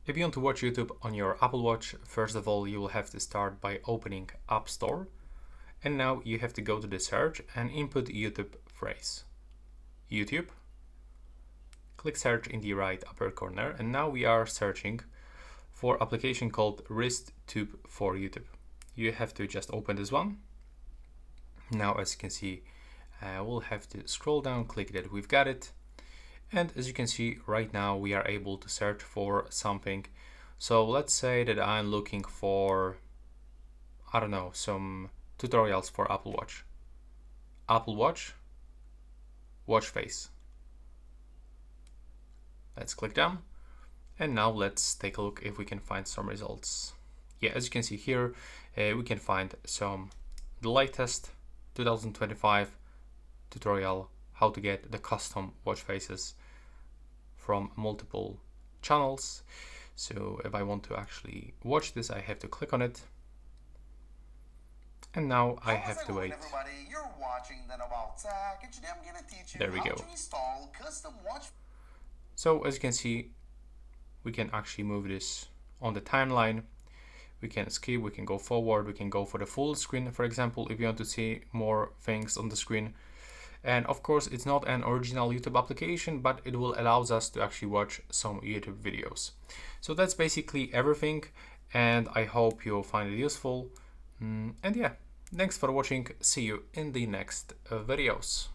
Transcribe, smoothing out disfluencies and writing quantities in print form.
If you want to watch YouTube on your Apple Watch, first of all, you will have to start by opening App Store. And now you have to go to the search and input YouTube phrase. YouTube. Click search in the right upper corner. And now we are searching for application called WristTube for YouTube. You have to just open this one. Now, as you can see, we'll have to scroll down, click that we've got it. And as you can see right now, we are able to search for something. So let's say that I'm looking for, I don't know, some tutorials for Apple Watch. Apple Watch, watch face. Let's click down. And now let's take a look if we can find some results. Yeah, as you can see here, we can find the latest 2025 tutorial how to get the custom watch faces from multiple channels. So if I want to actually watch this, I have to click on it. And now I have to wait. There we go. So as you can see, we can actually move this on the timeline. We can skip, we can go forward, we can go for the full screen, for example, if you want to see more things on the screen. And of course, it's not an original YouTube application, but it will allow us to actually watch some YouTube videos. So that's basically everything, and I hope you'll find it useful. And yeah, thanks for watching. See you in the next videos.